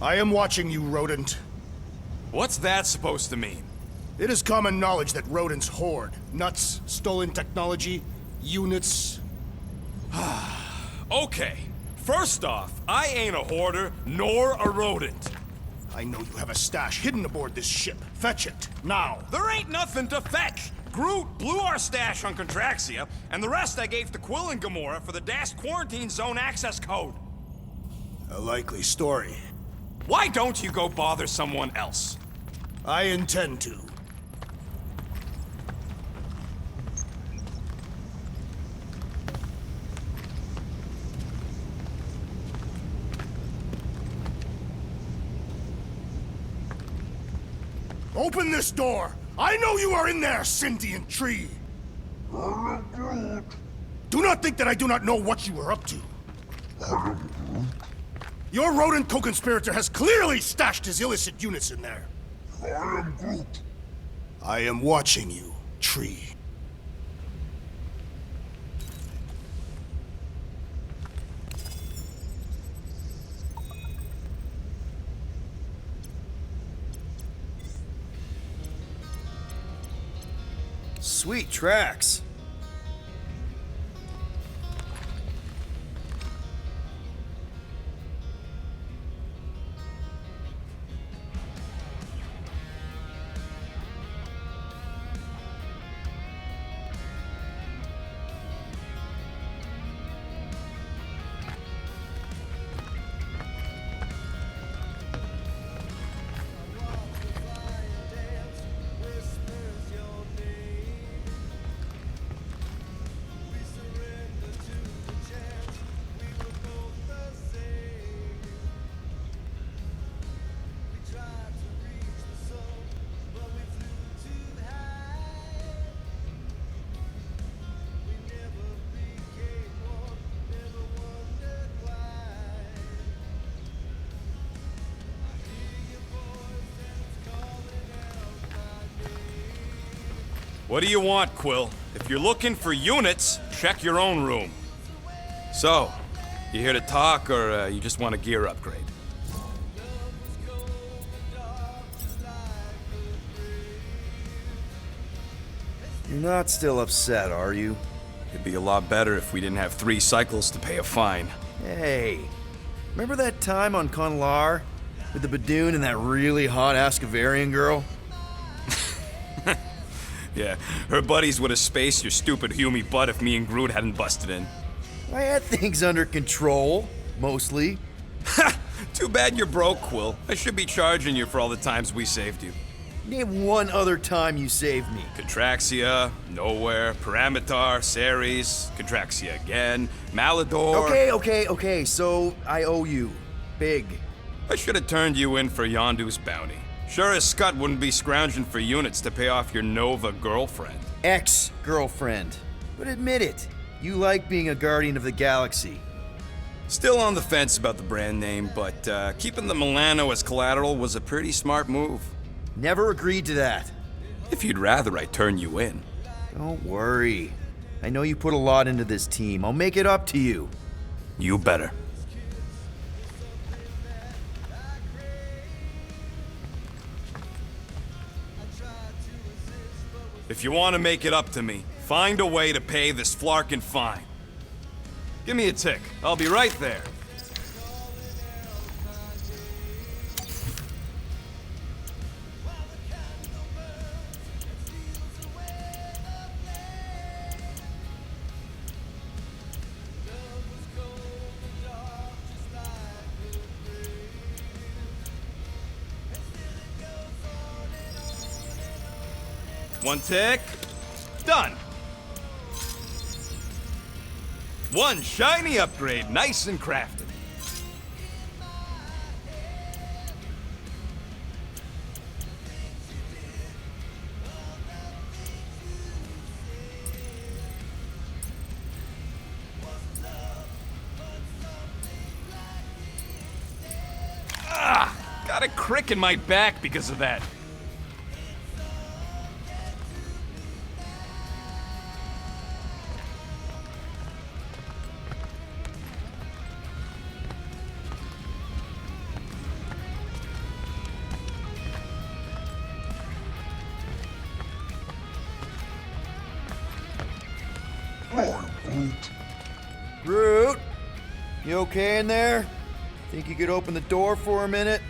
I am watching you, rodent. What's that supposed to mean? It is common knowledge that rodents hoard nuts, stolen technology, units. Okay. First off, I ain't a hoarder nor a rodent. I know you have a stash hidden aboard this ship. Fetch it, now. There ain't nothing to fetch. Groot blew our stash on Contraxia, and the rest I gave to Quill and Gamora for the dashed quarantine zone access code. A likely story. Why don't you go bother someone else? I intend to. Open this door! I know you are in there, sentient tree! Do not think that I do not know what you are up to. Your rodent co-conspirator has clearly stashed his illicit units in there. I am Groot. I am watching you, tree. Sweet tracks. What do you want, Quill? If you're looking for units, check your own room. So, you here to talk, or you just want a gear upgrade? You're not still upset, are you? It'd be a lot better if we didn't have 3 cycles to pay a fine. Hey, remember that time on Conlar? With the Badoon and that really hot Ascavarian girl? Yeah, her buddies would have spaced your stupid Humy butt if me and Groot hadn't busted in. I had things under control, mostly. Ha! Too bad you're broke, Quill. I should be charging you for all the times we saved you. Name one other time you saved me. Contraxia, Nowhere, Paramitar, Ceres, Contraxia again, Malador... Okay, so I owe you. Big. I should have turned you in for Yondu's bounty. Sure as Scott wouldn't be scrounging for units to pay off your Nova girlfriend. Ex-girlfriend. But admit it, you like being a guardian of the galaxy. Still on the fence about the brand name, but keeping the Milano as collateral was a pretty smart move. Never agreed to that. If you'd rather I turn you in. Don't worry. I know you put a lot into this team. I'll make it up to you. You better. If you want to make it up to me, find a way to pay this flarkin' fine. Give me a tick. I'll be right there. One tick. Done. One shiny upgrade, nice and crafted. Ah, got a crick in my back because of that. Groot? You okay in there? Think you could open the door for a minute?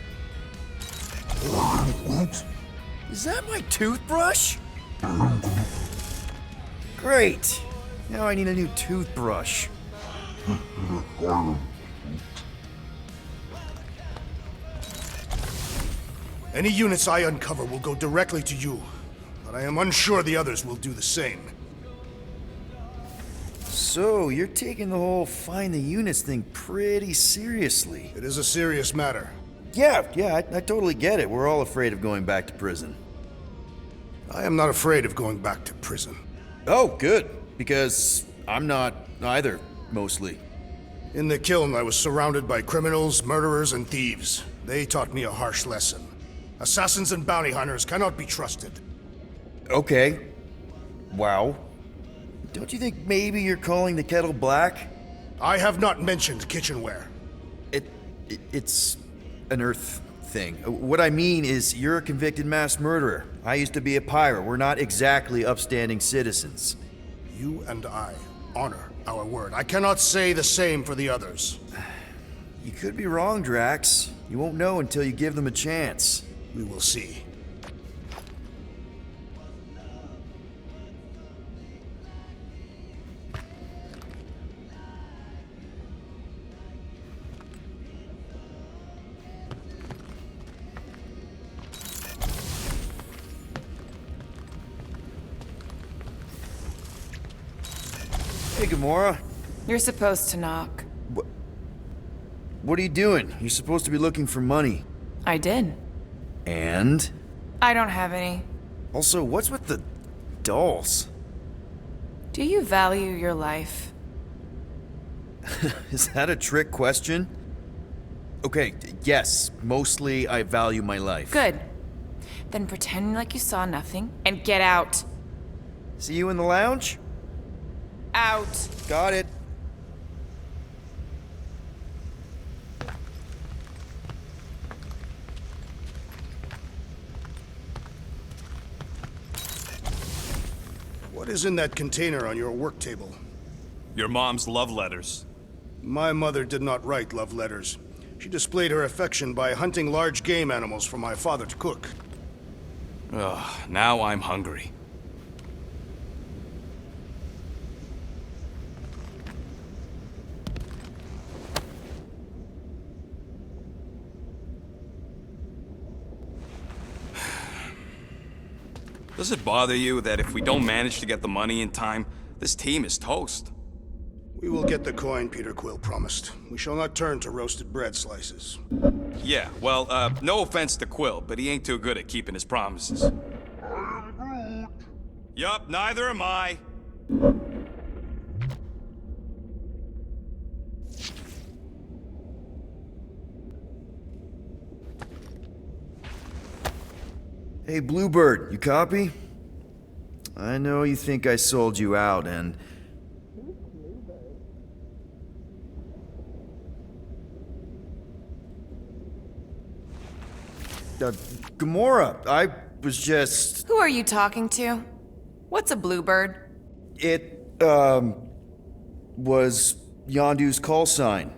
Is that my toothbrush? Great. Now I need a new toothbrush. Any units I uncover will go directly to you, but I am unsure the others will do the same. So, you're taking the whole find the units thing pretty seriously. It is a serious matter. Yeah, I totally get it. We're all afraid of going back to prison. I am not afraid of going back to prison. Oh, good. Because I'm not either, mostly. In the kiln, I was surrounded by criminals, murderers, and thieves. They taught me a harsh lesson. Assassins and bounty hunters cannot be trusted. Okay. Wow. Don't you think maybe you're calling the kettle black? I have not mentioned kitchenware. It's an Earth thing. What I mean is, you're a convicted mass murderer. I used to be a pirate. We're not exactly upstanding citizens. You and I honor our word. I cannot say the same for the others. You could be wrong, Drax. You won't know until you give them a chance. We will see. Hey, Gamora. You're supposed to knock. What are you doing? You're supposed to be looking for money. I did. And? I don't have any. Also, what's with the dolls? Do you value your life? Is that a trick question? Okay, yes, mostly I value my life. Good. Then pretend like you saw nothing and get out. See you in the lounge? Out. Got it. What is in that container on your work table? Your mom's love letters. My mother did not write love letters. She displayed her affection by hunting large game animals for my father to cook. Ugh, now I'm hungry. Does it bother you that if we don't manage to get the money in time, this team is toast? We will get the coin Peter Quill promised. We shall not turn to roasted bread slices. Yeah, well, no offense to Quill, but he ain't too good at keeping his promises. Yup, neither am I. Hey, Bluebird, you copy? I know you think I sold you out, and... Gamora, I was just... Who are you talking to? What's a bluebird? It, was Yondu's call sign.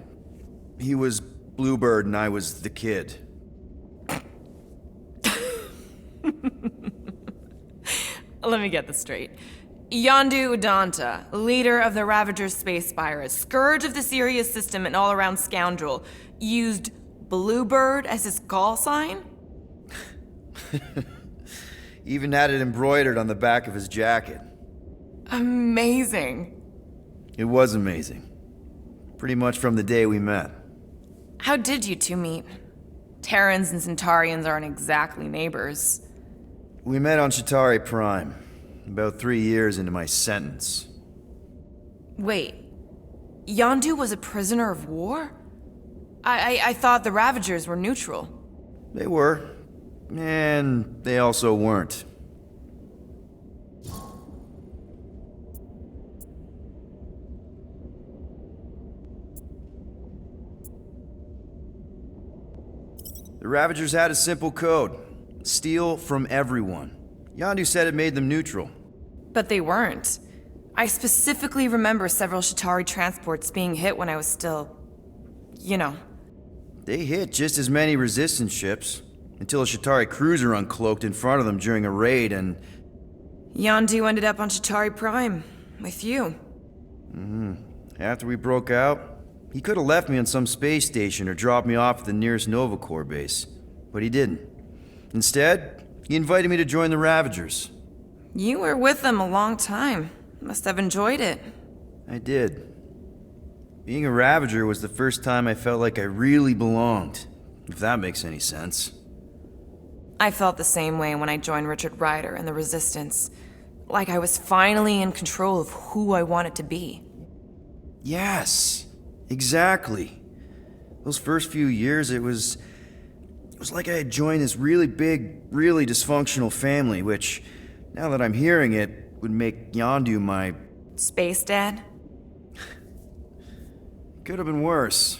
He was Bluebird and I was the kid. Let me get this straight. Yondu Udanta, leader of the Ravager's space virus, scourge of the Sirius system and all-around scoundrel, used Bluebird as his call sign? Even had it embroidered on the back of his jacket. Amazing. It was amazing. Pretty much from the day we met. How did you two meet? Terrans and Centaurians aren't exactly neighbors. We met on Chitauri Prime, about 3 years into my sentence. Wait, Yondu was a prisoner of war? I thought the Ravagers were neutral. They were, and they also weren't. The Ravagers had a simple code. Steal from everyone. Yondu said it made them neutral. But they weren't. I specifically remember several Shatari transports being hit when I was still... you know. They hit just as many resistance ships, until a Shatari cruiser uncloaked in front of them during a raid and... Yondu ended up on Shatari Prime, with you. After we broke out, he could have left me on some space station or dropped me off at the nearest Nova Corps base. But he didn't. Instead, he invited me to join the Ravagers. You were with them a long time. Must have enjoyed it. I did. Being a Ravager was the first time I felt like I really belonged, if that makes any sense. I felt the same way when I joined Richard Ryder and the Resistance. Like I was finally in control of who I wanted to be. Yes, exactly. Those first few years, it was like I had joined this really big, really dysfunctional family, which, now that I'm hearing it, would make Yondu my... Space Dad? Could have been worse.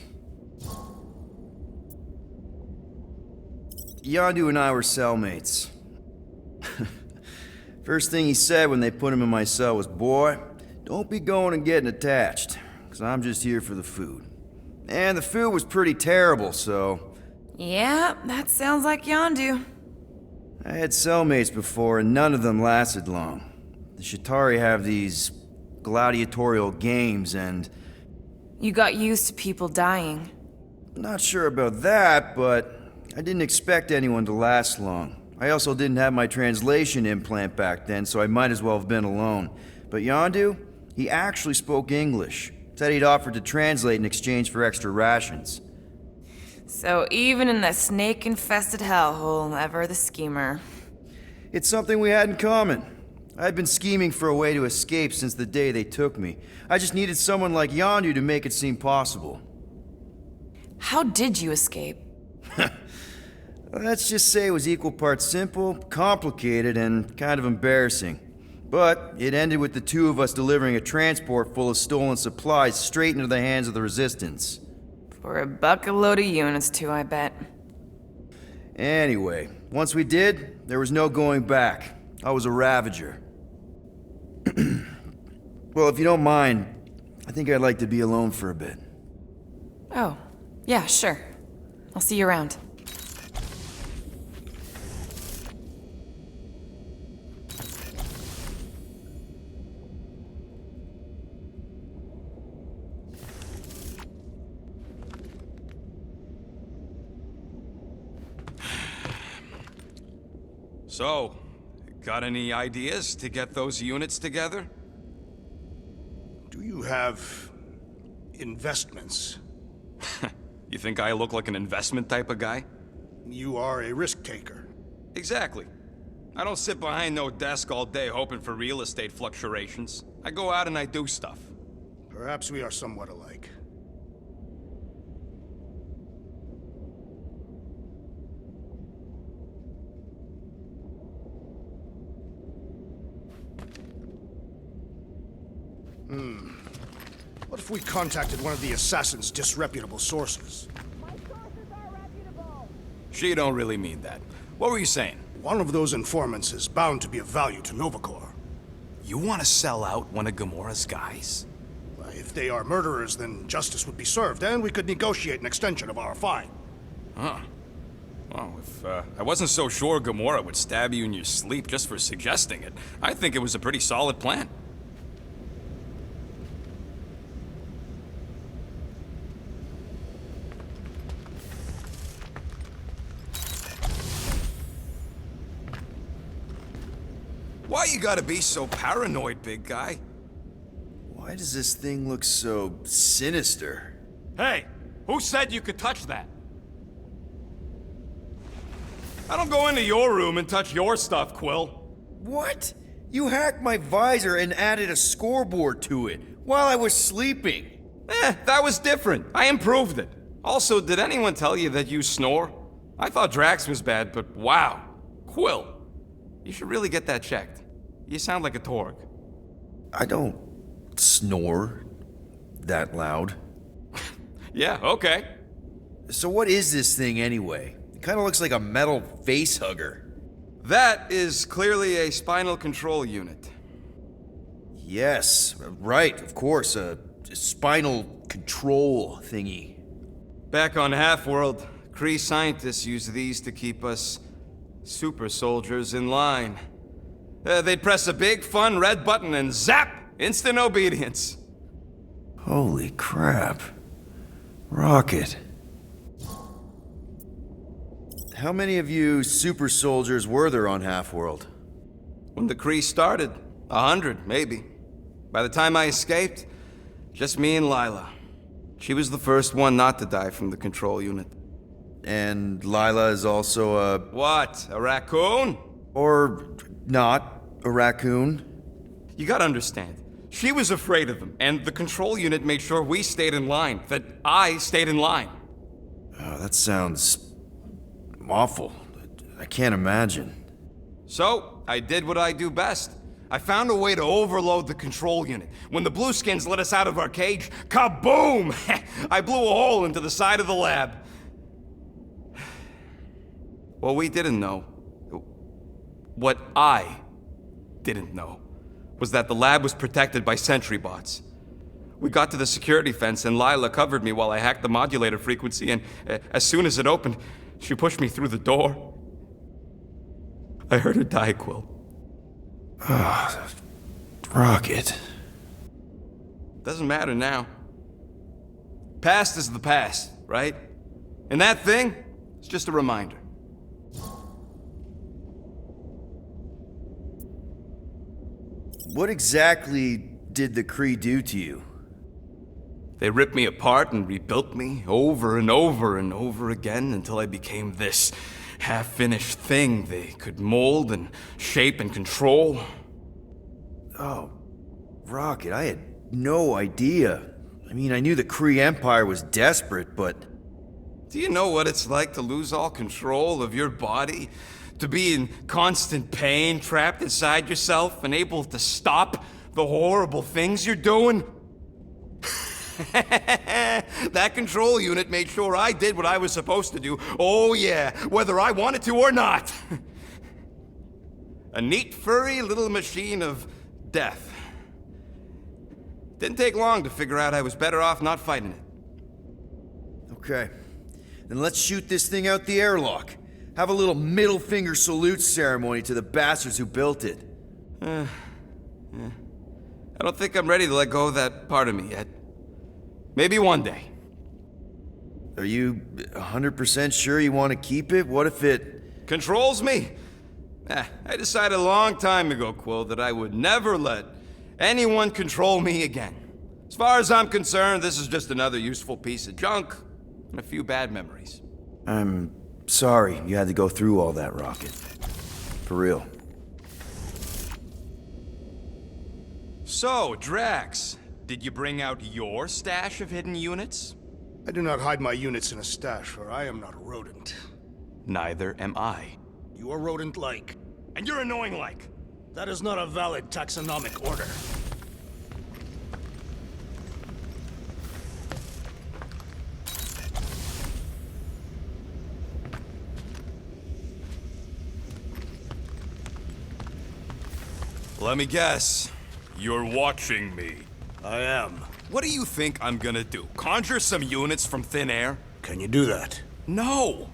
Yondu and I were cellmates. First thing he said when they put him in my cell was, "Boy, don't be going and getting attached, because I'm just here for the food." And the food was pretty terrible, so... Yeah, that sounds like Yondu. I had cellmates before, and none of them lasted long. The Shatari have these gladiatorial games, and... You got used to people dying. Not sure about that, but I didn't expect anyone to last long. I also didn't have my translation implant back then, so I might as well have been alone. But Yondu, he actually spoke English. Said he'd offered to translate in exchange for extra rations. So even in that snake-infested hellhole, ever the schemer. It's something we had in common. I'd been scheming for a way to escape since the day they took me. I just needed someone like Yondu to make it seem possible. How did you escape? Let's just say it was equal parts simple, complicated, and kind of embarrassing. But it ended with the two of us delivering a transport full of stolen supplies straight into the hands of the Resistance. For a bucket load of units too, I bet. Anyway, once we did, there was no going back. I was a Ravager. Well, if you don't mind, I think I'd like to be alone for a bit. Oh, yeah, sure. I'll see you around. So, got any ideas to get those units together? Do you have investments? You think I look like an investment type of guy? You are a risk taker. Exactly. I don't sit behind no desk all day hoping for real estate fluctuations. I go out and I do stuff. Perhaps we are somewhat alike. What if we contacted one of the assassin's disreputable sources? She don't really mean that. What were you saying? One of those informants is bound to be of value to Nova Corps. You want to sell out one of Gamora's guys? If they are murderers, then justice would be served, and we could negotiate an extension of our fine. Huh. Well, if I wasn't so sure Gamora would stab you in your sleep just for suggesting it, I think it was a pretty solid plan. Why you gotta be so paranoid, big guy? Why does this thing look so sinister? Hey, who said you could touch that? I don't go into your room and touch your stuff, Quill. What? You hacked my visor and added a scoreboard to it while I was sleeping. That was different. I improved it. Also, did anyone tell you that you snore? I thought Drax was bad, but wow. Quill, you should really get that checked. You sound like a Torg. I don't snore that loud. Yeah, okay. So what is this thing anyway? It kind of looks like a metal face hugger. That is clearly a spinal control unit. Yes, right, of course, a spinal control thingy. Back on Half-World, Kree scientists use these to keep us super soldiers in line. They'd press a big, fun red button and zap! Instant obedience. Holy crap. Rocket. How many of you super soldiers were there on Half-World? When the Kree started, 100, maybe. By the time I escaped, just me and Lila. She was the first one not to die from the control unit. And Lila is also a... What? A raccoon? Or not a raccoon? You gotta understand. She was afraid of them, and the control unit made sure we stayed in line, that I stayed in line. Oh, that sounds awful. I can't imagine. So, I did what I do best. I found a way to overload the control unit. When the Blueskins let us out of our cage, kaboom! I blew a hole into the side of the lab. What we didn't know, what I didn't know, was that the lab was protected by sentry bots. We got to the security fence and Lila covered me while I hacked the modulator frequency, and as soon as it opened, she pushed me through the door. I heard her die, Quill. Ah, Rocket. Doesn't matter now. Past is the past, right? And that thing, it's just a reminder. What exactly did the Kree do to you? They ripped me apart and rebuilt me over and over and over again until I became this half-finished thing they could mold and shape and control. Oh, Rocket, I had no idea. I mean, I knew the Kree Empire was desperate, but... Do you know what it's like to lose all control of your body? To be in constant pain, trapped inside yourself, unable to stop the horrible things you're doing? That control unit made sure I did what I was supposed to do. Oh yeah, whether I wanted to or not. A neat, furry little machine of death. Didn't take long to figure out I was better off not fighting it. Okay. Then let's shoot this thing out the airlock. Have a little middle finger salute ceremony to the bastards who built it. I don't think I'm ready to let go of that part of me yet. Maybe one day. Are you 100% sure you want to keep it? What if it... Controls me? I decided a long time ago, Quill, that I would never let anyone control me again. As far as I'm concerned, this is just another useful piece of junk and a few bad memories. I'm sorry you had to go through all that, Rocket. For real. So, Drax, did you bring out your stash of hidden units? I do not hide my units in a stash, for I am not a rodent. Neither am I. You are rodent-like. And you're annoying like. That is not a valid taxonomic order. Let me guess. You're watching me. I am. What do you think I'm gonna do? Conjure some units from thin air? Can you do that? No!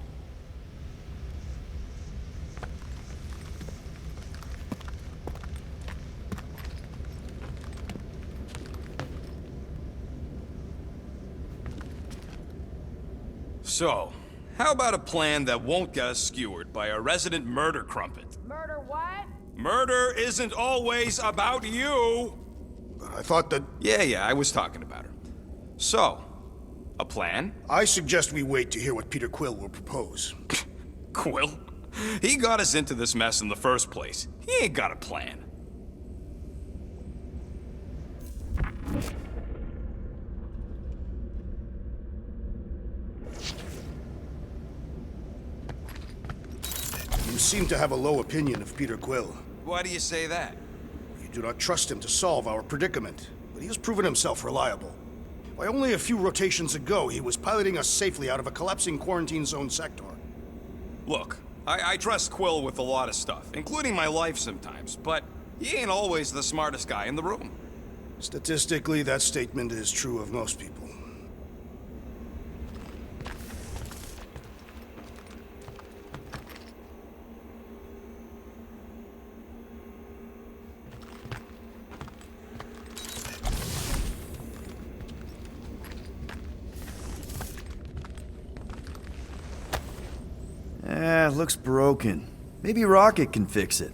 So, how about a plan that won't get us skewered by a resident murder crumpet? Murder what? Murder isn't always about you! But I thought that... Yeah, I was talking about her. So, a plan? I suggest we wait to hear what Peter Quill will propose. Quill? He got us into this mess in the first place. He ain't got a plan. You seem to have a low opinion of Peter Quill. Why do you say that? You do not trust him to solve our predicament, but he has proven himself reliable. Why, only a few rotations ago, he was piloting us safely out of a collapsing quarantine zone sector. Look, I trust Quill with a lot of stuff, including my life sometimes, but he ain't always the smartest guy in the room. Statistically, that statement is true of most people. Looks broken. Maybe Rocket can fix it.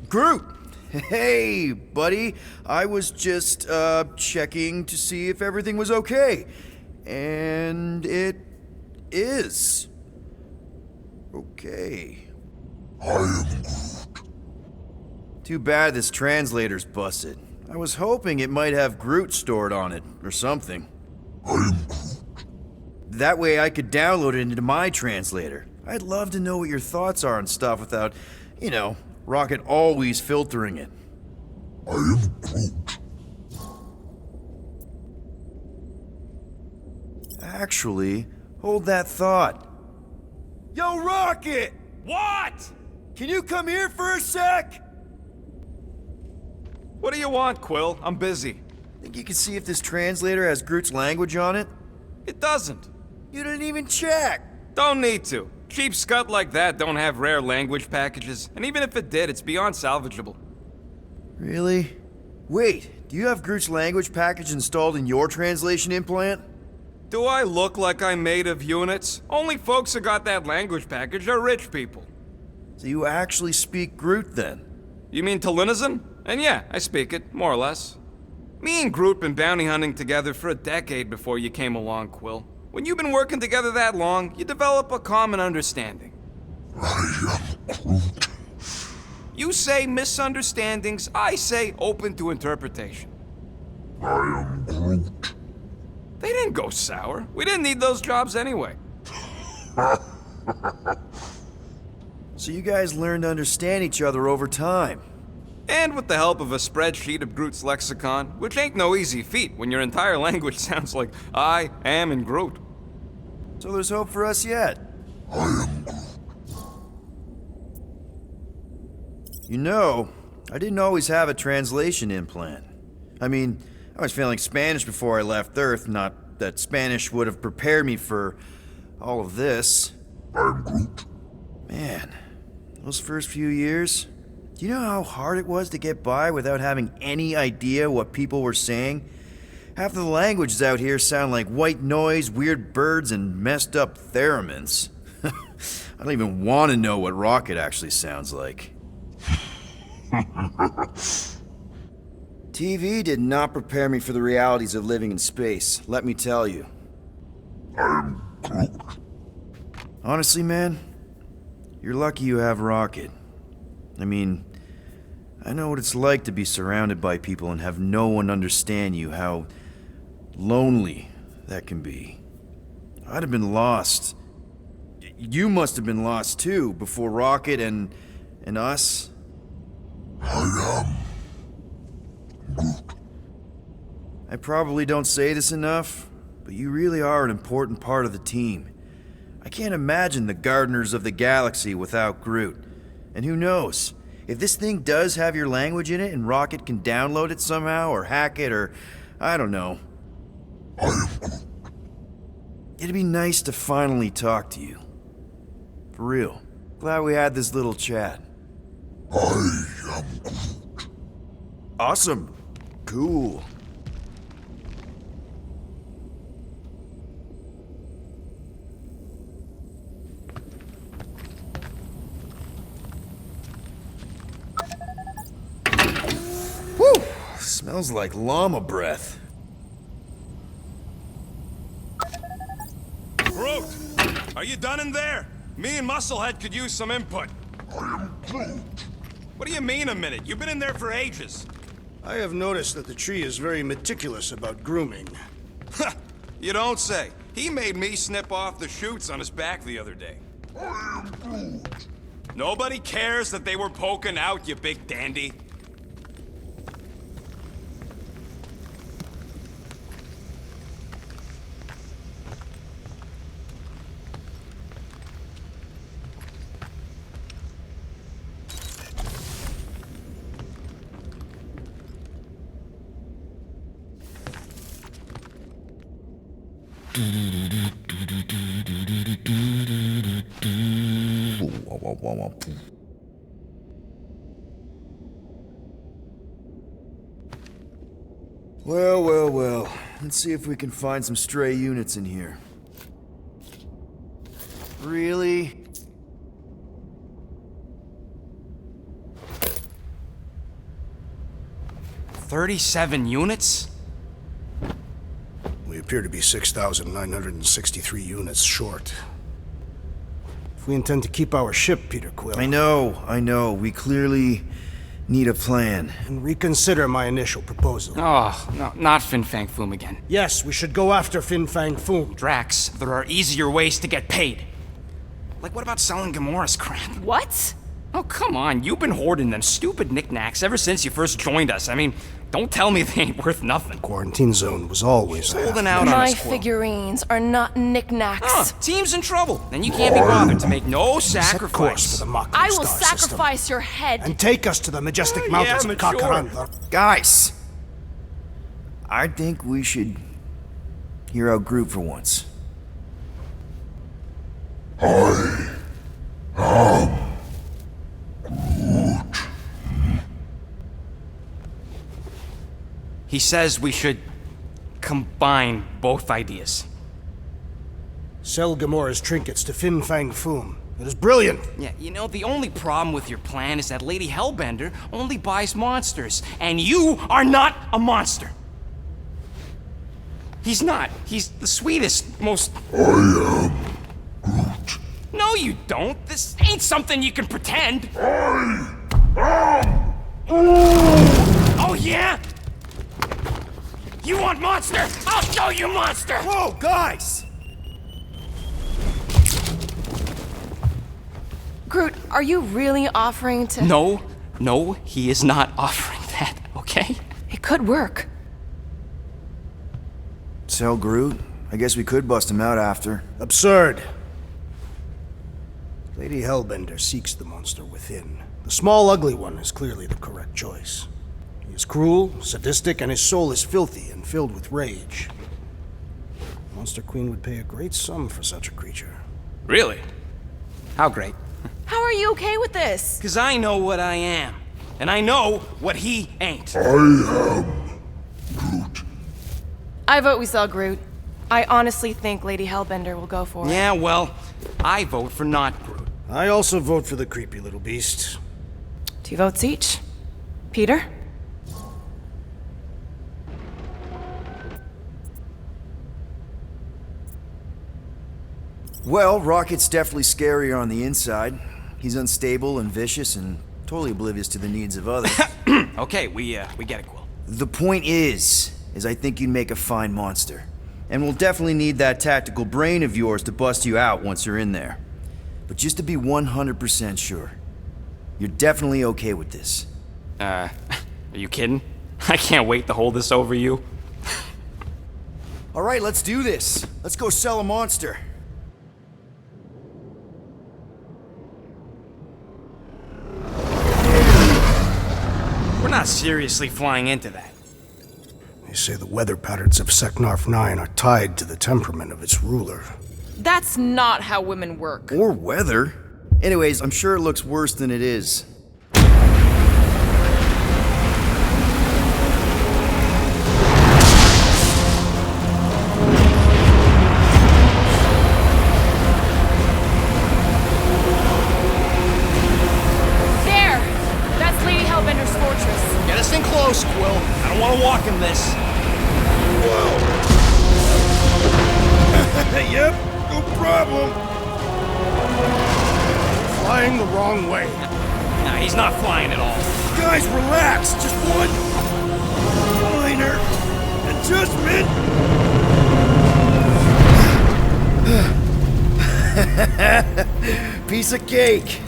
Groot! Hey, buddy. I was just, checking to see if everything was okay. And it is. Okay. I am Groot. Too bad this translator's busted. I was hoping it might have Groot stored on it, or something. I am Groot. That way I could download it into my translator. I'd love to know what your thoughts are on stuff without, Rocket always filtering it. I am Groot. Actually, hold that thought. Yo, Rocket! What? Can you come here for a sec? What do you want, Quill? I'm busy. Think you can see if this translator has Groot's language on it? It doesn't. You didn't even check! Don't need to. Cheap scut like that don't have rare language packages, and even if it did, it's beyond salvageable. Really? Wait, do you have Groot's language package installed in your translation implant? Do I look like I'm made of units? Only folks who got that language package are rich people. So you actually speak Groot then? You mean Talinisan? And yeah, I speak it, more or less. Me and Groot been bounty hunting together for a decade before you came along, Quill. When you've been working together that long, you develop a common understanding. I am Groot. You say misunderstandings, I say open to interpretation. I am Groot. They didn't go sour. We didn't need those jobs anyway. So you guys learned to understand each other over time. And with the help of a spreadsheet of Groot's lexicon, which ain't no easy feat when your entire language sounds like I am in Groot. So there's hope for us yet. I am Groot. You know, I didn't always have a translation implant. I mean, I was feeling Spanish before I left Earth, not that Spanish would have prepared me for all of this. I am Groot. Man, those first few years, do you know how hard it was to get by without having any idea what people were saying? Half of the languages out here sound like white noise, weird birds, and messed up theremins. I don't even want to know what Rocket actually sounds like. TV did not prepare me for the realities of living in space, let me tell you. I am Groot. Honestly, man, you're lucky you have Rocket. I mean, I know what it's like to be surrounded by people and have no one understand you, how lonely that can be. I'd have been lost. You must have been lost too, before Rocket and us. I am Groot. I probably don't say this enough, but you really are an important part of the team. I can't imagine the Gardeners of the Galaxy without Groot. And who knows? If this thing does have your language in it and Rocket can download it somehow or hack it or I don't know. I am Groot. It'd be nice to finally talk to you. For real. Glad we had this little chat. I am Groot. Awesome. Cool. Whew! Smells like llama breath. Groot! Are you done in there? Me and Musclehead could use some input. I am Groot. What do you mean a minute? You've been in there for ages. I have noticed that the tree is very meticulous about grooming. You don't say. He made me snip off the shoots on his back the other day. I am Groot. Nobody cares that they were poking out, you big dandy. Well, well, well. Let's see if we can find some stray units in here. Really? $37 units? We appear to be 6,963 units short. If we intend to keep our ship, Peter Quill, I know. We clearly need a plan. and reconsider my initial proposal. Oh, no, not Fin Fang Foom again. Yes, we should go after Fin Fang Foom. Drax, there are easier ways to get paid. Like, what about selling Gamora's crap? What? Oh, come on, you've been hoarding them stupid knickknacks ever since you first joined us. I mean, don't tell me they ain't worth nothing. Quarantine zone was always Holding out on My us, Quill. figurines are not knickknacks. Huh, team's in trouble. Then you can't be bothered to make no Set course for sacrifice. the Mach I will star system, sacrifice your head. and take us to the majestic mountains of mature. Kakaranda. Guys! I think we should hear out Groot for once. He says we should combine both ideas. Sell Gamora's trinkets to Fin Fang Foom. It is brilliant. Yeah, you know, the only problem with your plan is that Lady Hellbender only buys monsters, and you are not a monster. He's not. He's the sweetest, most... I am Groot. No, you don't. This ain't something you can pretend. Oh, yeah? You want monster? I'll show you monster! Whoa, guys! Groot, are you really offering to... No, he is not offering that, okay? It could work. Sell Groot? I guess we could bust him out after. Absurd. Lady Hellbender seeks the monster within. The small, ugly one is clearly the correct choice. He is cruel, sadistic, and his soul is filthy and filled with rage. Monster Queen would pay a great sum for such a creature. Really? How great? How are you okay with this? Because I know what I am, and I know what he ain't. I am Groot. I vote we sell Groot. I honestly think Lady Hellbender will go for it. Yeah, well, I vote for not Groot. I also vote for the creepy little beast. 2 votes each. Peter? Well, Rocket's definitely scarier on the inside. He's unstable and vicious and totally oblivious to the needs of others. Okay, we get it, Quill. The point is I think you'd make a fine monster. And we'll definitely need that tactical brain of yours to bust you out once you're in there. But just to be 100% sure, you're definitely okay with this. Are you kidding? I can't wait to hold this over you. All right, let's do this. Let's go sell a monster. We're not seriously flying into that. They say the weather patterns of Secnarf 9 are tied to the temperament of its ruler. That's not how women work. Or weather. Anyways, I'm sure it looks worse than it is. There! That's Lady Hellbender's fortress. Get us in close, Quill. I don't want to walk in this. Yep, no problem. Flying the wrong way. Nah, he's not flying at all. Guys, relax. Just one minor adjustment. Piece of cake.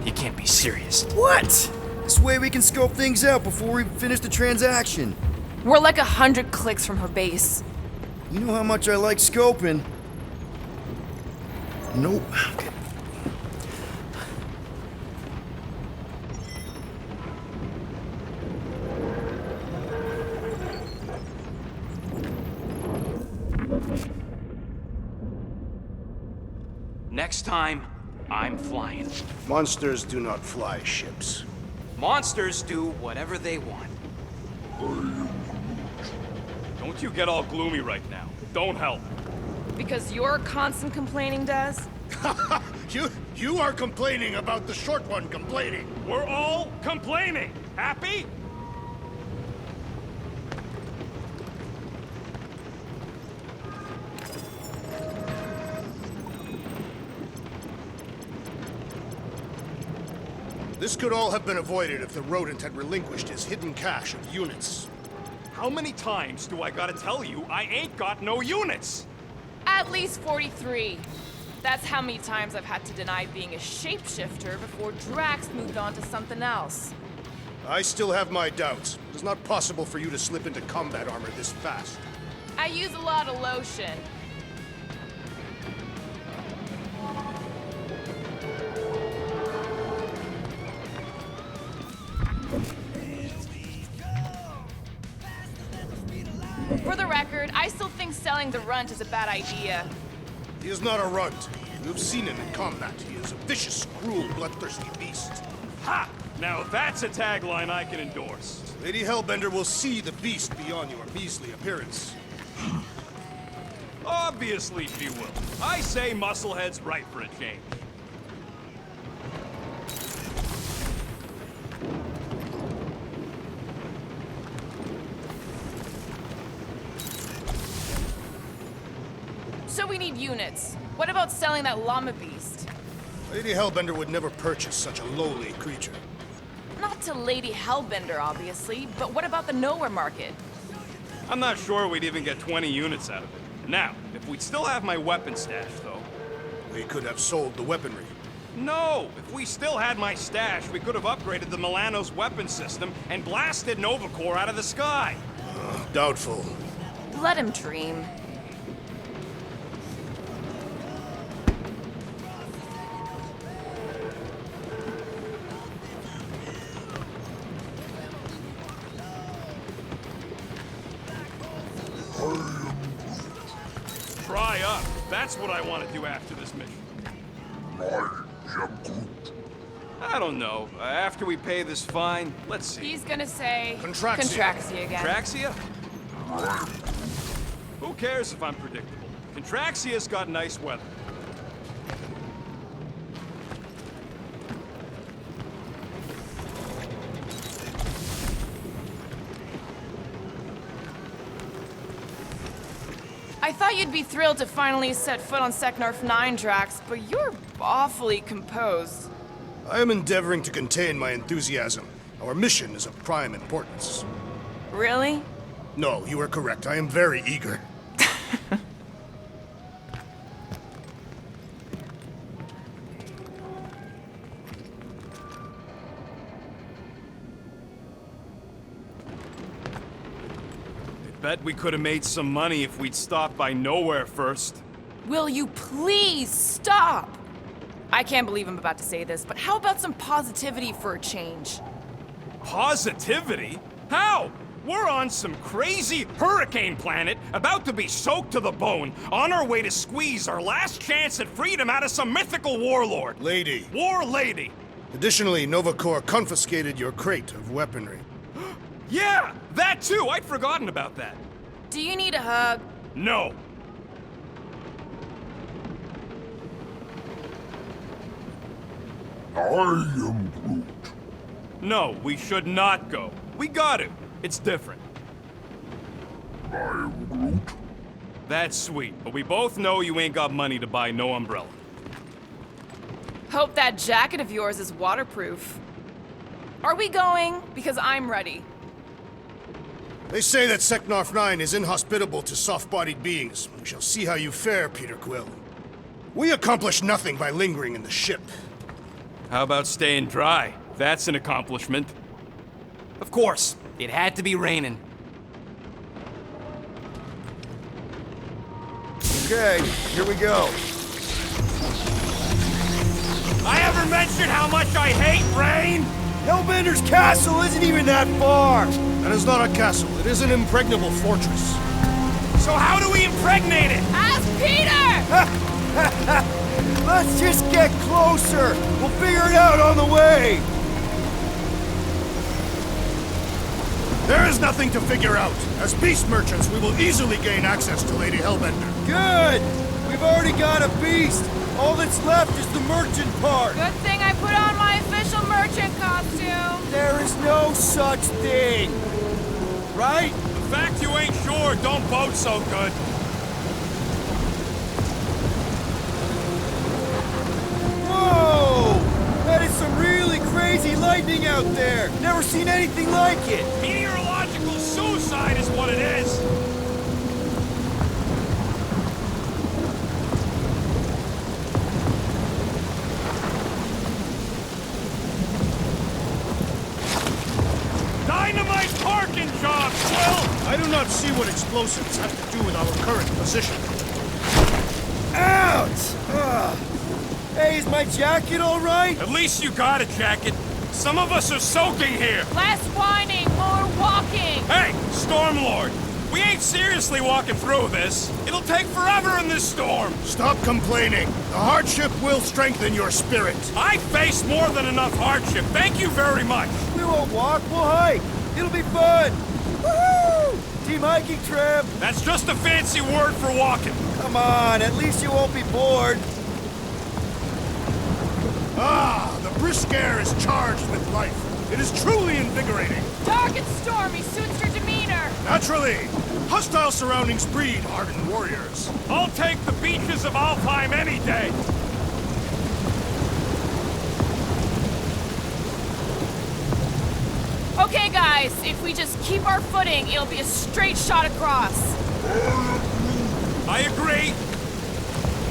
You can't be serious. What? This way we can scope things out before we finish the transaction. We're like 100 clicks from her base. You know how much I like scoping. Nope. Okay. Next time, I'm flying. Monsters do not fly ships. Monsters do whatever they want. Don't you get all gloomy right now. Don't help. Because your constant complaining does? You are complaining about the short one complaining. We're all complaining. Happy? This could all have been avoided if the rodent had relinquished his hidden cache of units. How many times do I gotta tell you I ain't got no units? At least 43. That's how many times I've had to deny being a shapeshifter before Drax moved on to something else. I still have my doubts. It is not possible for you to slip into combat armor this fast. I use a lot of lotion. For the record, I still think selling the runt is a bad idea. He is not a runt. You have seen him in combat. He is a vicious, cruel, bloodthirsty beast. Ha! Now that's a tagline I can endorse. Lady Hellbender will see the beast beyond your measly appearance. Obviously she will. I say Musclehead's right for a change. So we need units. What about selling that llama beast? Lady Hellbender would never purchase such a lowly creature. Not to Lady Hellbender, obviously, but what about the nowhere market? I'm not sure we'd even get 20 units out of it. Now, if we'd still have my weapon stash, though. We could have sold the weaponry. No! If we still had my stash, we could have upgraded the Milano's weapon system and blasted Nova Corps out of the sky. Doubtful. Let him dream. Try up. That's what I want to do after this mission. I am Groot. I don't know. After we pay this fine, let's see. He's gonna say... Contraxia. Contraxia again. Contraxia? Who cares if I'm predictable? Contraxia's got nice weather. I thought you'd be thrilled to finally set foot on Secnarf 9, Drax, but you're awfully composed. I am endeavoring to contain my enthusiasm. Our mission is of prime importance. Really? No, you are correct. I am very eager. Bet we could have made some money if we'd stopped by Nowhere first. Will you please stop? I can't believe I'm about to say this, but how about some positivity for a change? Positivity? How? We're on some crazy hurricane planet, about to be soaked to the bone, on our way to squeeze our last chance at freedom out of some mythical warlord. Lady. War lady. Additionally, Nova Corps confiscated your crate of weaponry. Yeah, that too. I'd forgotten about that. Do you need a hug? No. I am Groot. No, we should not go. We got to. It's different. I am Groot. That's sweet, but we both know you ain't got money to buy no umbrella. Hope that jacket of yours is waterproof. Are we going? Because I'm ready. They say that Secnarf 9 is inhospitable to soft-bodied beings. We shall see how you fare, Peter Quill. We accomplish nothing by lingering in the ship. How about staying dry? That's an accomplishment. Of course, it had to be raining. Okay, here we go. I ever mentioned how much I hate rain? Hellbender's castle isn't even that far! That is not a castle. It is an impregnable fortress. So how do we impregnate it? Ask Peter! Let's just get closer. We'll figure it out on the way. There is nothing to figure out. As beast merchants, we will easily gain access to Lady Hellbender. Good. We've already got a beast. All that's left is the merchant part. Good thing I put on my official merchant costume. There is no such thing. Right? The fact you ain't sure don't bode so good. Whoa! That is some really crazy lightning out there. Never seen anything like it. Meteorological suicide is what it is. Dynamite parking job, Quill! I do not see what explosives have to do with our current position. Ouch! Ugh. Hey, is my jacket all right? At least you got a jacket. Some of us are soaking here. Less whining, more walking. Hey, Stormlord! We ain't seriously walking through this. It'll take forever in this storm. Stop complaining. The hardship will strengthen your spirit. I faced more than enough hardship. Thank you very much. We won't walk, we'll hike. It'll be fun. Woohoo! Team hiking trip. That's just a fancy word for walking. Come on, at least you won't be bored. Ah, the brisk air is charged with life. It is truly invigorating. Dark and stormy suits your demeanor. Naturally, hostile surroundings breed hardened warriors. I'll take the beaches of Alfheim any day. Okay, guys, if we just keep our footing, it'll be a straight shot across. I agree.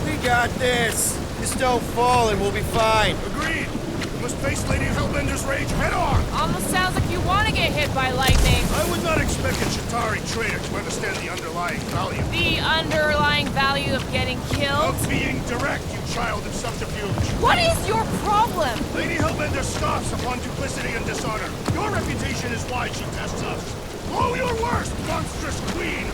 We got this. Just don't fall and we'll be fine. Agreed. We must face Lady Hellbender's rage head on. Almost sounds like you want to get hit by lightning. I would not expect a Chitauri trader to understand the underlying value. The underlying value of getting killed? Of being direct, you child of subterfuge. What is your problem? Lady Hellbender scoffs upon duplicity and dishonor. Your reputation is why she tests us. Blow your worst, monstrous queen!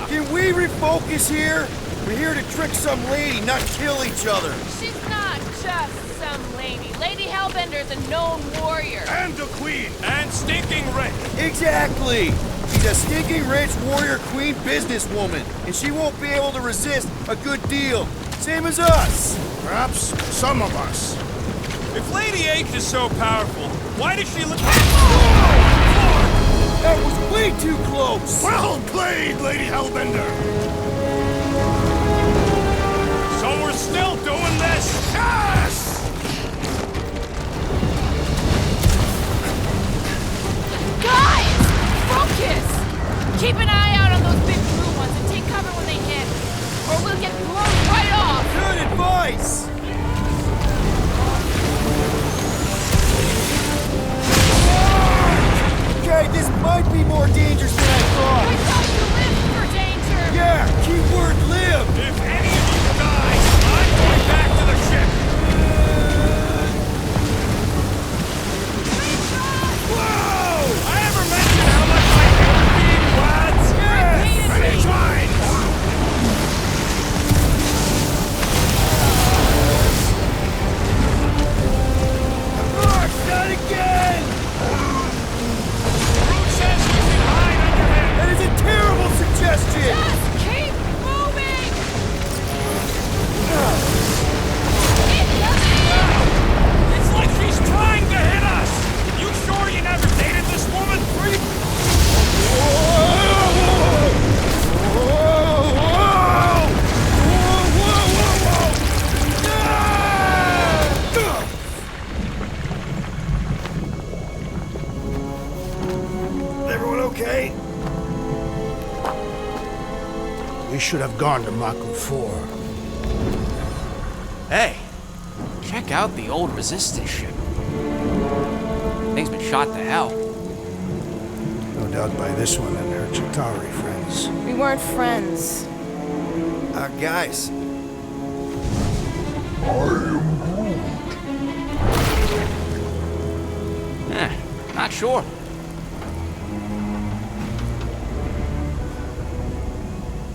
Can we refocus here? We're here to trick some lady, not kill each other. She's not just some lady. Lady Hellbender's a known warrior. And a queen! And stinking rich. Exactly! She's a stinking rich warrior queen businesswoman, and she won't be able to resist a good deal. Same as us. Perhaps some of us. If Lady H is so powerful, why does she look... That was way too close! Well played, Lady Hellbender! So we're still doing this? Yes! Guys! Focus! Keep an eye out on those big blue ones and take cover when they hit, or we'll get blown right off! Good advice! Okay, this might be more dangerous than I We thought. thought you lived for danger! Yeah, keyword live! If any of you die, I'm going back to the ship. Whoa! I ever mentioned how much I hate being lads? Yes! Many times! Mark, not again! Groot says we can hide under him. That is a terrible suggestion! Just keep moving! It's like she's trying to hit us. You sure you never dated this woman? Everyone okay? We should have gone to Maku 4. Hey, check out the old resistance ship. Thing's been shot to hell. No doubt by this one and her Chitauri friends. We weren't friends. Guys, Not sure.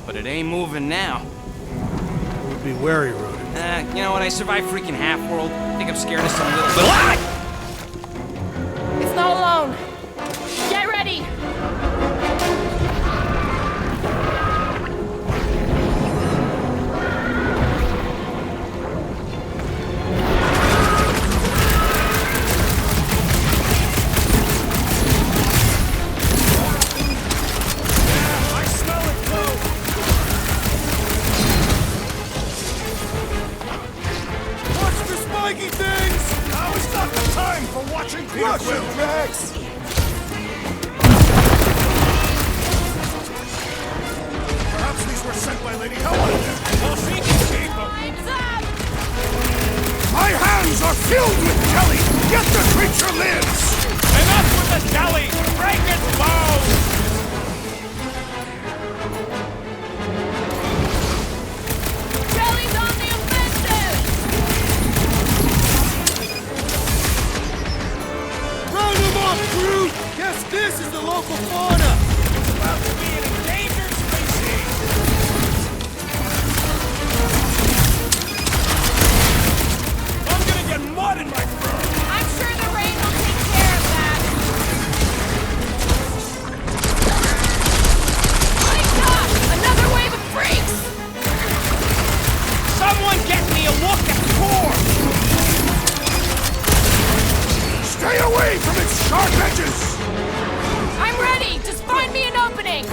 but it ain't moving now. Would be wary, Ronan. You know what? I survived freaking Half-World. I think I'm scared of some little... Ah! It's not alone. Get ready! I smell it too! Watch the spiky things! Now is not the time for watching Peter Quill! Drax! Perhaps these were sent by Lady Hellbender. Well, she can keep them. Time's up! My hands are filled with jelly, yet the creature lives! Enough with the jelly! Break its bones! Jelly's on the offensive! Round him up, Groot! Guess this is the local fauna! It's about to be an endangered species! I'm gonna get mud in my throat! I'm sure the rain will take care of that. My God! Another wave of freaks! Someone get me a look at the core! Stay away from its sharp edges! I'm ready! Just find me an opening!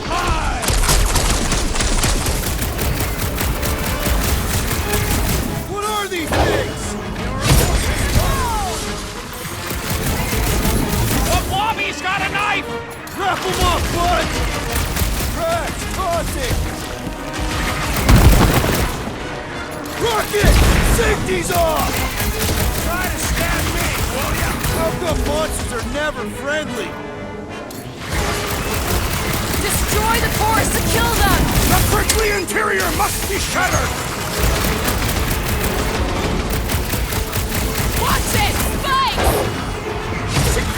Hi! What are these things? The Blobby's got a knife! Wrap them up, bud! Drax, toss it! Rocket! Safety's off! Try to stab me, will ya? How come monsters are never friendly? Destroy the forest to kill them! The prickly interior must be shattered! Watch it! Spike!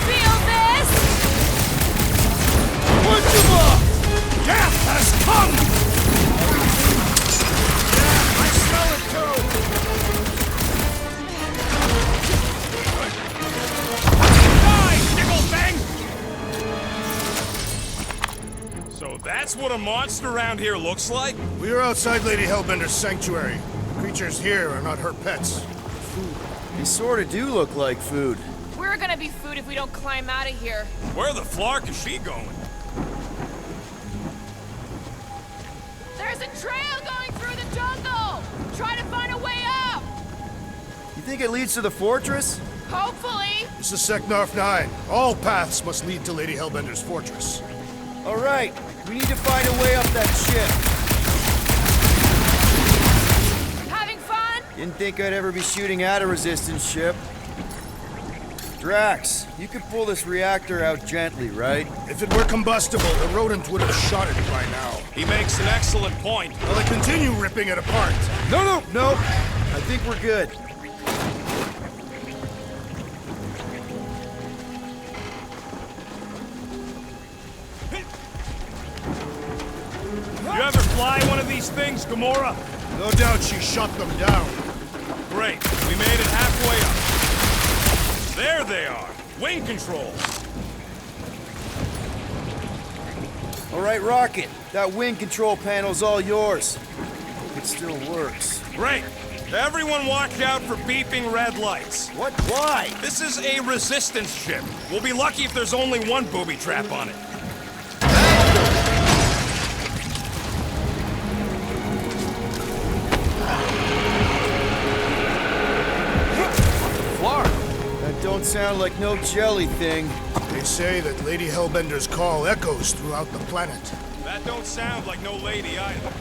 Feel this? Punch him up! Death has come! Yeah, I smell it too! Die, nickel thing! So that's what a monster around here looks like? We are outside Lady Hellbender's sanctuary. The creatures here are not her pets. They sort of do look like food. We're gonna be food if we don't climb out of here. Where the flark is she going? There's a trail going through the jungle! Try to find a way up! You think it leads to the fortress? Hopefully! This is Secnarf 9. All paths must lead to Lady Hellbender's fortress. All right, we need to find a way up that ship. Having fun? Didn't think I'd ever be shooting at a resistance ship. Drax, you could pull this reactor out gently, right? If it were combustible, the rodent would have shot it by now. He makes an excellent point. Will I continue ripping it apart? No. I think we're good. You ever fly one of these things, Gamora? No doubt she shot them down. Great. We made it halfway up. There they are. Wing controls. All right, Rocket. That wing control panel's all yours. Hope it still works. Great. Everyone watch out for beeping red lights. What? Why? This is a resistance ship. We'll be lucky if there's only one booby trap on it. That don't sound like no jelly thing. They say that Lady Hellbender's call echoes throughout the planet. That don't sound like no lady either.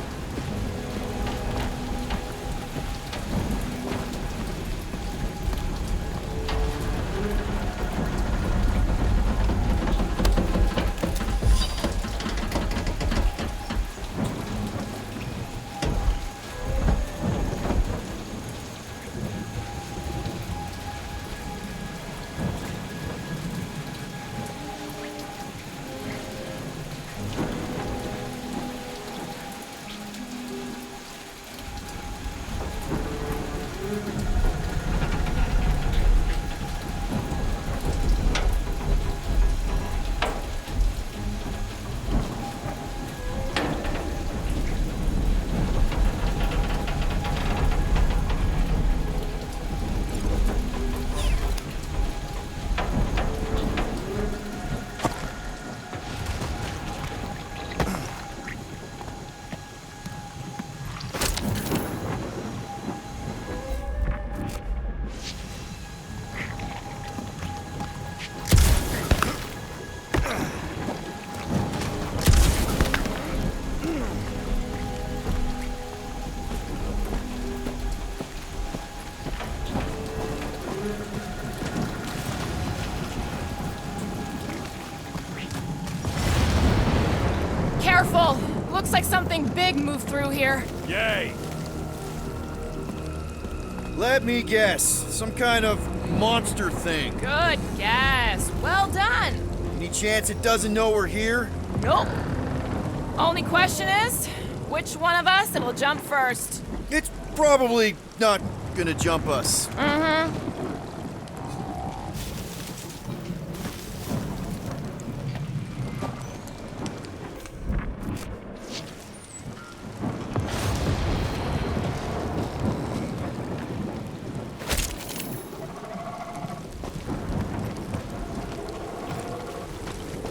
Careful! Looks like something big moved through here. Yay! Let me guess. Some kind of monster thing. Good guess. Well done. Any chance it doesn't know we're here? Nope. Only question is, which one of us it'll jump first? It's probably not gonna jump us.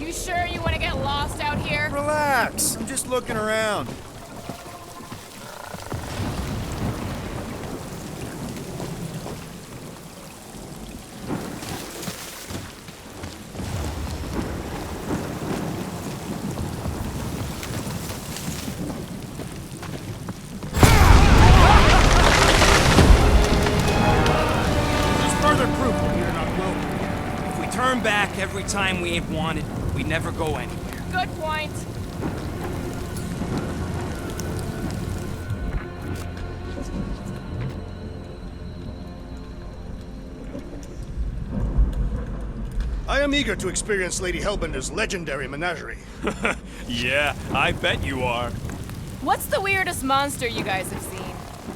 You sure you want to get lost out here? Relax. I'm just looking around. Just further proof that we're not welcome. If we turn back every time we ain't wanted, we never go anywhere. Good point. I am eager to experience Lady Hellbender's legendary menagerie. Yeah, I bet you are. What's the weirdest monster you guys have seen?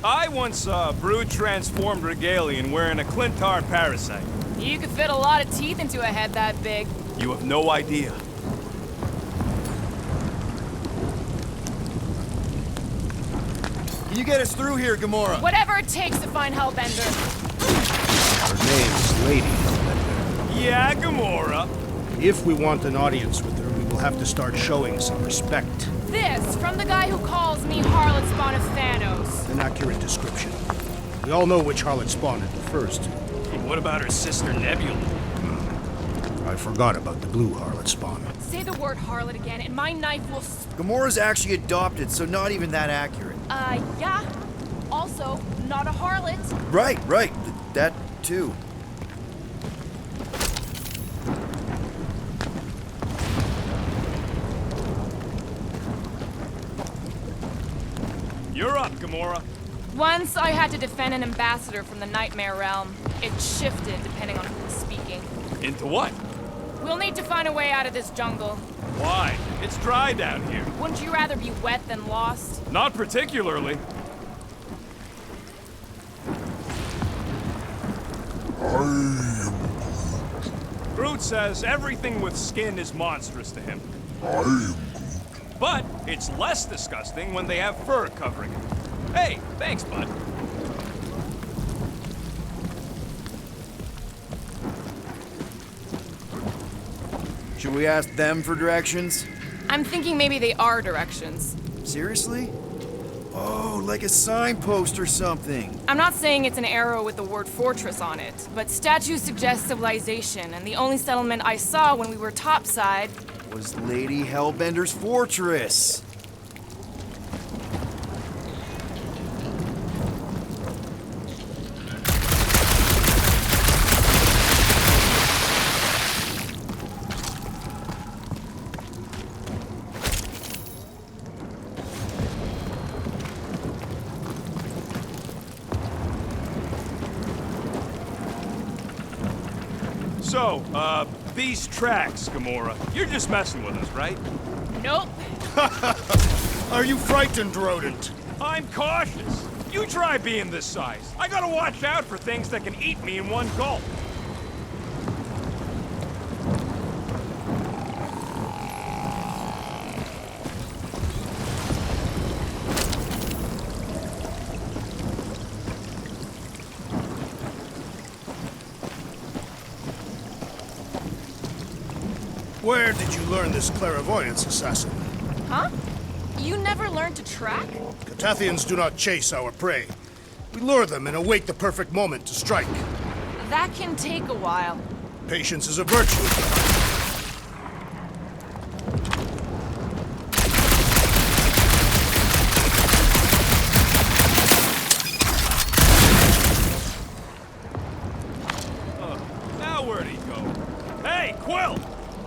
I once saw a brood transformed regalian wearing a Clintar parasite. You could fit a lot of teeth into a head that big. You have no idea. Can you get us through here, Gamora? Whatever it takes to find Hellbender. Her name's Lady Hellbender. Yeah, Gamora. If we want an audience with her, we will have to start showing some respect. This from the guy who calls me Harlot Spawn of Thanos. An accurate description. We all know which harlot spawn it refers to. What about her sister Nebula? I forgot about the blue harlot spawn. Say the word harlot again, and my knife will. Gamora's actually adopted, so not even that accurate. Yeah. Also, not a harlot. Right. That too. You're up, Gamora. Once I had to defend an ambassador from the Nightmare Realm. It shifted depending on who was speaking. Into what? We'll need to find a way out of this jungle. Why? It's dry down here. Wouldn't you rather be wet than lost? Not particularly. Groot says everything with skin is monstrous to him. But it's less disgusting when they have fur covering it. Hey, thanks, bud. Should we ask them for directions? I'm thinking maybe they are directions. Seriously? Oh, like a signpost or something. I'm not saying it's an arrow with the word fortress on it, but statues suggest civilization, and the only settlement I saw when we were topside Was Lady Hellbender's fortress. So, these tracks, Gamora, you're just messing with us, right? Nope. Are you frightened, rodent? I'm cautious. You try being this size. I gotta watch out for things that can eat me in one gulp. Where did you learn this clairvoyance, assassin? Huh? You never learned to track? Catathians do not chase our prey. We lure them and await the perfect moment to strike. That can take a while. Patience is a virtue. Now where'd he go? Hey, Quill!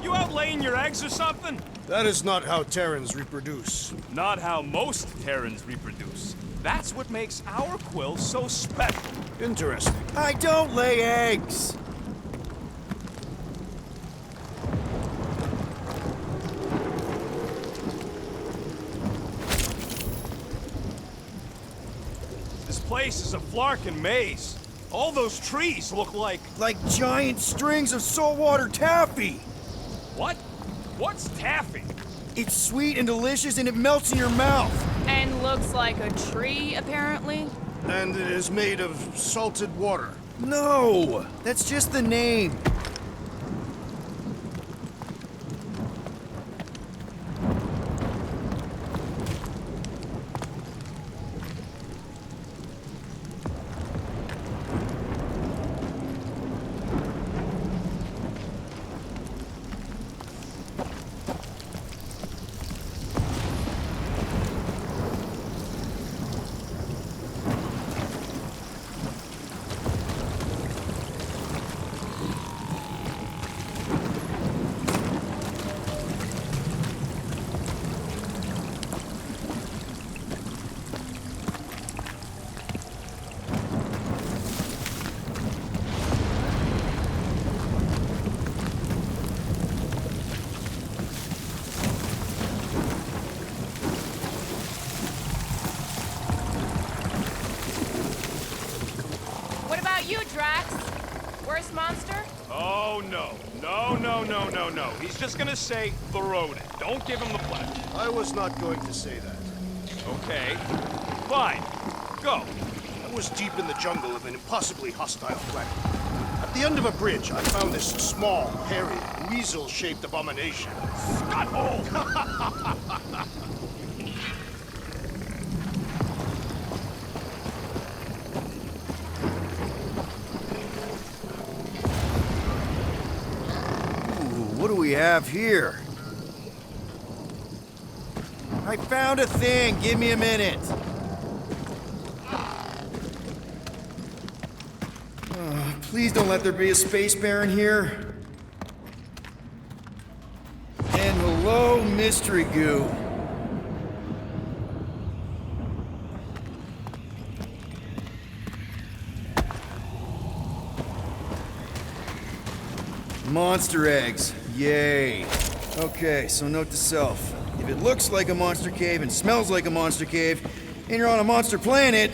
You out laying your eggs or something? That is not how Terrans reproduce. Not how most Terrans reproduce. That's what makes our quill so special. Interesting. I don't lay eggs! This place is a flarkin' maze. All those trees look like... Like giant strings of saltwater taffy! What? What's taffy? It's sweet and delicious and it melts in your mouth! And looks like a tree, apparently. And it is made of salted water. No! That's just the name. What about you, Drax? Worst monster? Oh, no. No. He's just gonna say the rodent. Don't give him the pledge. I was not going to say that. Okay. Fine. Go. I was deep in the jungle of an impossibly hostile planet. At the end of a bridge, I found this small, hairy, weasel-shaped abomination. Scuttle! What do we have here? I found a thing! Give me a minute! Please don't let there be a space baron here. And hello, mystery goo. Monster eggs. Yay. Okay, so note to self. If it looks like a monster cave and smells like a monster cave, and you're on a monster planet,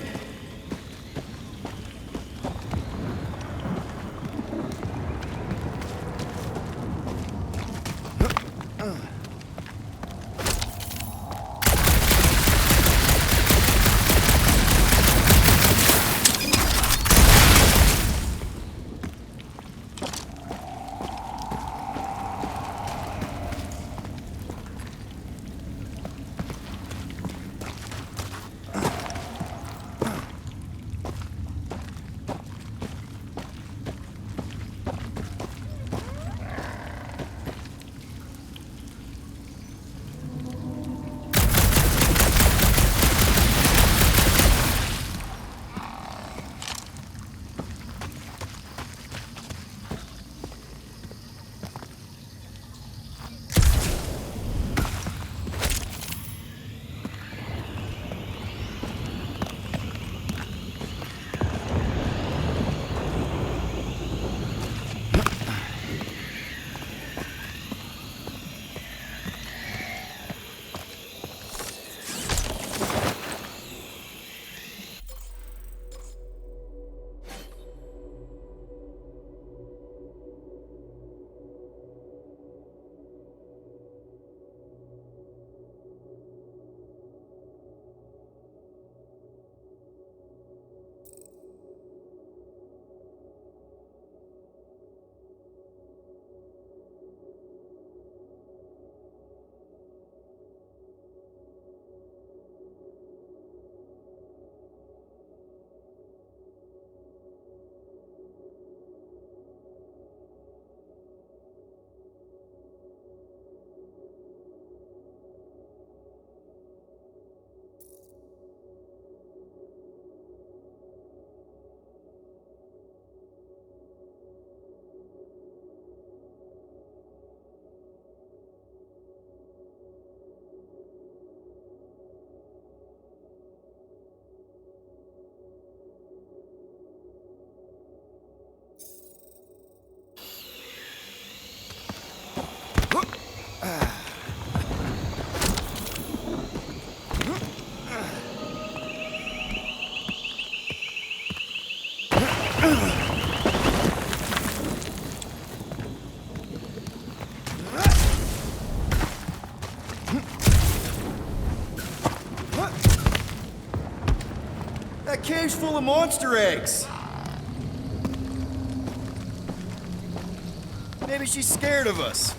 That cave's full of monster eggs. Maybe she's scared of us.